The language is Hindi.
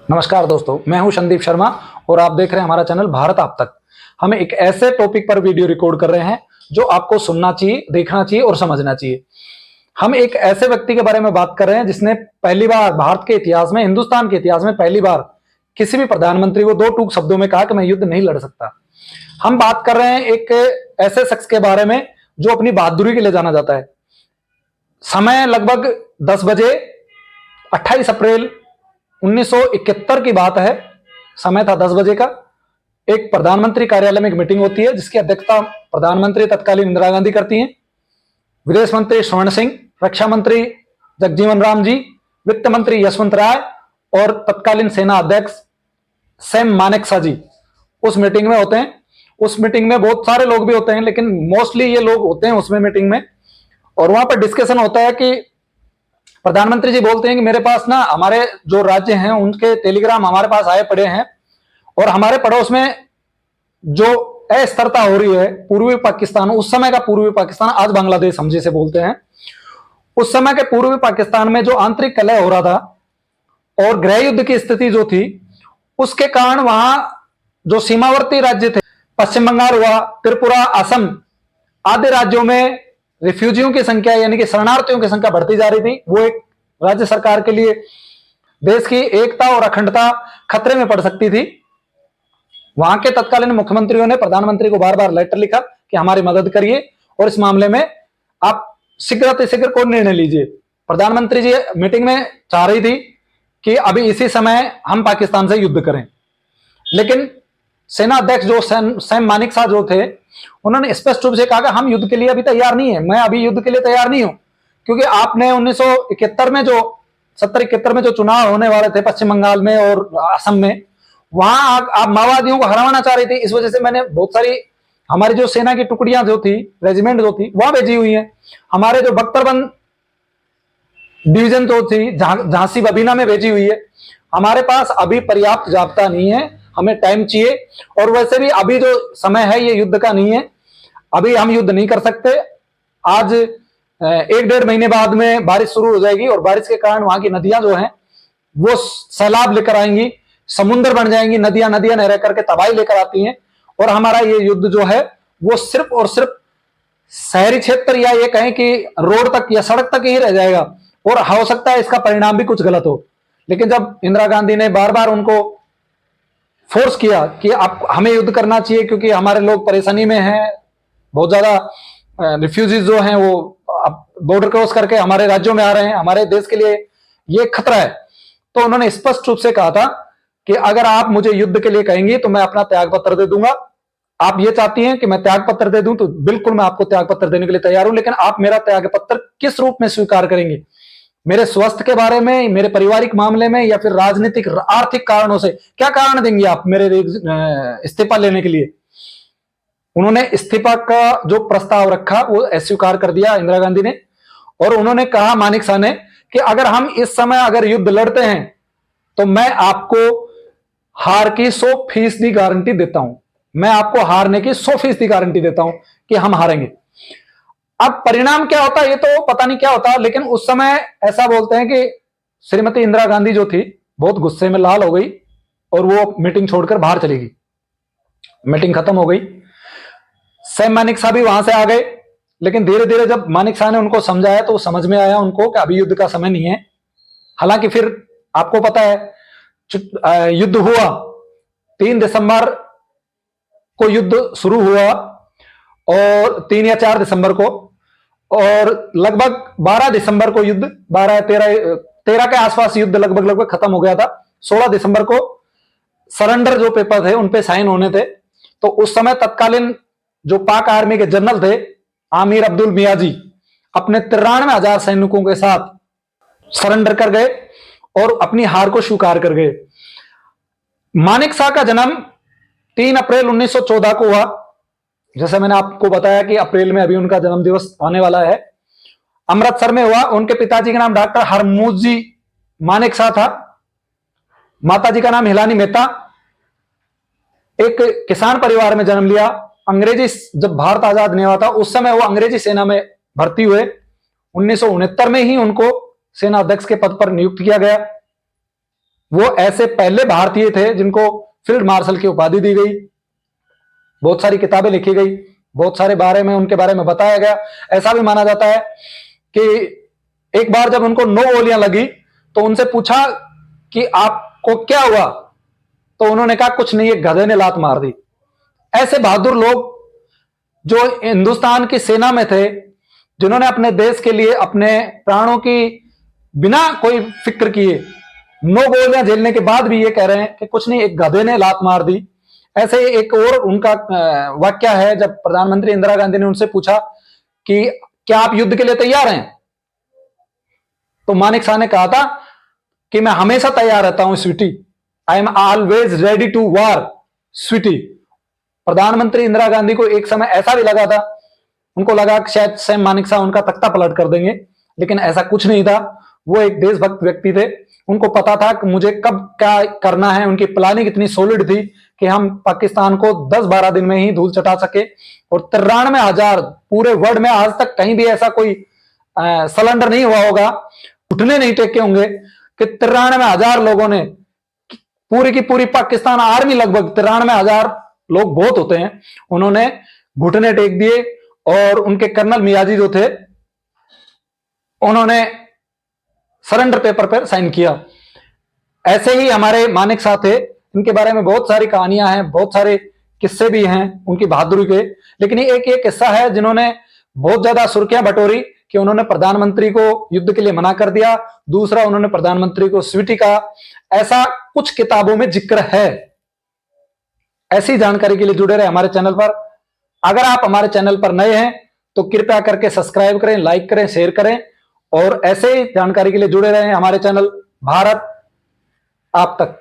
नमस्कार दोस्तों, मैं हूं संदीप शर्मा और आप देख रहे हैं हमारा चैनल भारत आप तक। हम एक ऐसे टॉपिक पर वीडियो रिकॉर्ड कर रहे हैं जो आपको सुनना चाहिए, देखना चाहिए और समझना चाहिए। हम एक ऐसे व्यक्ति के बारे में बात कर रहे हैं जिसने पहली बार भारत के इतिहास में, हिंदुस्तान के इतिहास में पहली बार किसी भी प्रधानमंत्री को दो टूक शब्दों में कहा कि मैं युद्ध नहीं लड़ सकता। हम बात कर रहे हैं एक ऐसे शख्स के बारे में जो अपनी बहादुरी के लिए जाना जाता है। समय लगभग 10 बजे 28 अप्रैल 1971 की बात है। समय था 10 बजे का। एक प्रधानमंत्री कार्यालय में एक मीटिंग होती है जिसकी अध्यक्षता प्रधानमंत्री तत्कालीन इंदिरा गांधी करती हैं। विदेश मंत्री स्वर्ण सिंह, रक्षा मंत्री जगजीवन राम जी, वित्त मंत्री यशवंत राय और तत्कालीन सेना अध्यक्ष सैम मानेकशॉ जी उस मीटिंग में होते हैं। उस मीटिंग में बहुत सारे लोग भी होते हैं, लेकिन मोस्टली ये लोग होते हैं उसमें मीटिंग में। और वहां पर डिस्कशन होता है कि प्रधानमंत्री जी बोलते हैं कि मेरे पास ना हमारे जो राज्य हैं उनके टेलीग्राम हमारे पास आए पड़े हैं और हमारे पड़ोस में जो अस्थिरता हो रही है, पूर्वी पाकिस्तान, उस समय का पूर्वी पाकिस्तान, आज बांग्लादेश हम जिसे बोलते हैं, उस समय के पूर्वी पाकिस्तान में जो आंतरिक कलह हो रहा था और गृह युद्ध की स्थिति जो थी, उसके कारण वहां जो सीमावर्ती राज्य थे, पश्चिम बंगाल हुआ, त्रिपुरा, असम आदि राज्यों में रिफ्यूजियों की संख्या यानी कि शरणार्थियों की संख्या बढ़ती जा रही थी। वो एक राज्य सरकार के लिए देश की एकता और अखंडता खतरे में पड़ सकती थी। वहां के तत्कालीन मुख्यमंत्रियों ने प्रधानमंत्री को बार बार लेटर लिखा कि हमारी मदद करिए और इस मामले में आप शीघ्र कोई निर्णय लीजिए। प्रधानमंत्री जी मीटिंग में चाह रही थी कि अभी इसी समय हम पाकिस्तान से युद्ध करें, लेकिन सेना अध्यक्ष जो सैम मानेकशॉ जो थे, उन्होंने स्पष्ट रूप से कहा कि हम युद्ध के लिए अभी तैयार नहीं है, मैं अभी युद्ध के लिए तैयार नहीं हूं, क्योंकि आपने 1971 में जो 70-71 में जो चुनाव होने वाले थे पश्चिम बंगाल में और असम में, वहां आप माओवादियों को हराना चाह रही थी। इस वजह से मैंने बहुत सारी हमारी जो सेना की टुकड़ियां जो थी, रेजिमेंट जो थी, वहां भेजी हुई है। हमारे जो बख्तरबंद डिवीजन जो थी झांसी बबीना में भेजी हुई है। हमारे पास अभी पर्याप्त जाब्ता नहीं है, हमें टाइम चाहिए। और वैसे भी अभी जो समय है ये युद्ध का नहीं है, अभी हम युद्ध नहीं कर सकते। आज 1-1.5 महीने बाद में बारिश शुरू हो जाएगी और बारिश के कारण वहां की नदियां जो हैं वो सैलाब लेकर आएंगी, समुद्र बन जाएंगी, नदियां न रह करके तबाही लेकर आती हैं। और हमारा ये युद्ध जो है वो सिर्फ और सिर्फ शहरी क्षेत्र या ये कहें कि रोड तक या सड़क तक ही रह जाएगा और हो सकता है इसका परिणाम भी कुछ गलत हो। लेकिन जब इंदिरा गांधी ने बार बार उनको फोर्स किया कि आप हमें युद्ध करना चाहिए क्योंकि हमारे लोग परेशानी में हैं, बहुत ज्यादा रिफ्यूजीज जो हैं वो बॉर्डर क्रॉस करके हमारे राज्यों में आ रहे हैं, हमारे देश के लिए ये खतरा है, तो उन्होंने स्पष्ट रूप से कहा था कि अगर आप मुझे युद्ध के लिए कहेंगे तो मैं अपना त्याग पत्र दे दूंगा। आप ये चाहती हैं कि मैं त्याग पत्र दे दूं तो बिल्कुल मैं आपको त्याग पत्र देने के लिए तैयार हूं, लेकिन आप मेरा त्याग पत्र किस रूप में स्वीकार करेंगे? मेरे स्वास्थ्य के बारे में, मेरे पारिवारिक मामले में, या फिर राजनीतिक आर्थिक कारणों से क्या कारण देंगे आप मेरे इस्तीफा लेने के लिए? उन्होंने इस्तीफा का जो प्रस्ताव रखा वो अस्वीकार कर दिया इंदिरा गांधी ने। और उन्होंने कहा मानेकशॉ ने कि अगर हम इस समय अगर युद्ध लड़ते हैं तो मैं आपको हार की 100% गारंटी देता हूं, मैं आपको हारने की 100% गारंटी देता हूं कि हम हारेंगे। अब परिणाम क्या होता है ये तो पता नहीं क्या होता, लेकिन उस समय ऐसा बोलते हैं कि श्रीमती इंदिरा गांधी जो थी बहुत गुस्से में लाल हो गई और वो मीटिंग छोड़कर बाहर चली गई। मीटिंग खत्म हो गई, सैम मानेकशॉ भी वहां से आ गए, लेकिन धीरे धीरे जब मानेकशॉ ने उनको समझाया तो समझ में आया उनको कि अभी युद्ध का समय नहीं है। हालांकि फिर आपको पता है युद्ध हुआ, 3 दिसंबर को युद्ध शुरू हुआ और 3 या 4 दिसंबर को, और लगभग 12 दिसंबर को युद्ध, 12-13 के आसपास युद्ध लगभग खत्म हो गया था। 16 दिसंबर को सरेंडर जो पेपर थे उन पे साइन होने थे। तो उस समय तत्कालीन जो पाक आर्मी के जनरल थे आमिर अब्दुल मियाजी अपने 93,000 सैनिकों के साथ सरेंडर कर गए और अपनी हार को स्वीकार कर गए। मानेकशॉ का जन्म 3 अप्रैल 1914 को हुआ। जैसे मैंने आपको बताया कि अप्रैल में अभी उनका जन्म दिवस आने वाला है। अमृतसर में हुआ। उनके पिताजी का नाम डॉक्टर हरमूजी मानेकशॉ था, माताजी का नाम हिलानी मेहता। एक किसान परिवार में जन्म लिया। अंग्रेजी, जब भारत आजाद नहीं हुआ था उस समय वो अंग्रेजी सेना में भर्ती हुए। 1969 में ही उनको सेना अध्यक्ष के पद पर नियुक्त किया गया। वो ऐसे पहले भारतीय थे जिनको फील्ड मार्शल की उपाधि दी गई, बहुत सारी किताबें लिखी गई, बहुत सारे बारे में उनके बारे में बताया गया। ऐसा भी माना जाता है कि एक बार जब उनको 9 गोलियां लगी तो उनसे पूछा कि आपको क्या हुआ, तो उन्होंने कहा कुछ नहीं, एक गधे ने लात मार दी। ऐसे बहादुर लोग जो हिंदुस्तान की सेना में थे, जिन्होंने अपने देश के लिए अपने प्राणों की बिना कोई फिक्र किए 9 गोलियां झेलने के बाद भी ये कह रहे हैं कि कुछ नहीं, एक गधे ने लात मार दी। ऐसे एक और उनका वाक्य है, जब प्रधानमंत्री इंदिरा गांधी ने उनसे पूछा कि क्या आप युद्ध के लिए तैयार हैं, तो मानेक शाह ने कहा था कि मैं हमेशा तैयार रहता हूं sweetie, I am always ready to war sweetie. प्रधानमंत्री इंदिरा गांधी को एक समय ऐसा भी लगा था, उनको लगा कि शायद सैम मानेक शाह उनका तख्ता पलट कर देंगे, लेकिन ऐसा कुछ नहीं था। वो एक देशभक्त व्यक्ति थे, उनको पता था कि मुझे कब क्या करना है। उनकी प्लानिंग इतनी सॉलिड थी कि हम पाकिस्तान को 10-12 दिन में ही धूल चटा सके। और 93,000, पूरे वर्ल्ड में आज तक कहीं भी ऐसा कोई सलेंडर नहीं हुआ होगा, घुटने नहीं टेके होंगे कि 93,000 लोगों ने, पूरी की पूरी पाकिस्तान आर्मी, लगभग 93,000 लोग बहुत होते हैं, उन्होंने घुटने टेक दिए। और उनके कर्नल मियाजी जो थे, उन्होंने सरेंडर पेपर पर साइन किया। ऐसे ही हमारे मानेक शाह थे, इनके बारे में बहुत सारी कहानियां हैं, बहुत सारे किस्से भी हैं उनकी बहादुरी के। लेकिन एक एक किस्सा है जिन्होंने बहुत ज्यादा सुर्खियां बटोरी कि उन्होंने प्रधानमंत्री को युद्ध के लिए मना कर दिया, दूसरा उन्होंने प्रधानमंत्री को स्वीटी कहा। ऐसा कुछ किताबों में जिक्र है। ऐसी जानकारी के लिए जुड़े रहे हमारे चैनल पर। अगर आप हमारे चैनल पर नए हैं तो कृपया करके सब्सक्राइब करें, लाइक करें, शेयर करें, और ऐसे ही जानकारी के लिए जुड़े रहें हमारे चैनल भारत आप तक।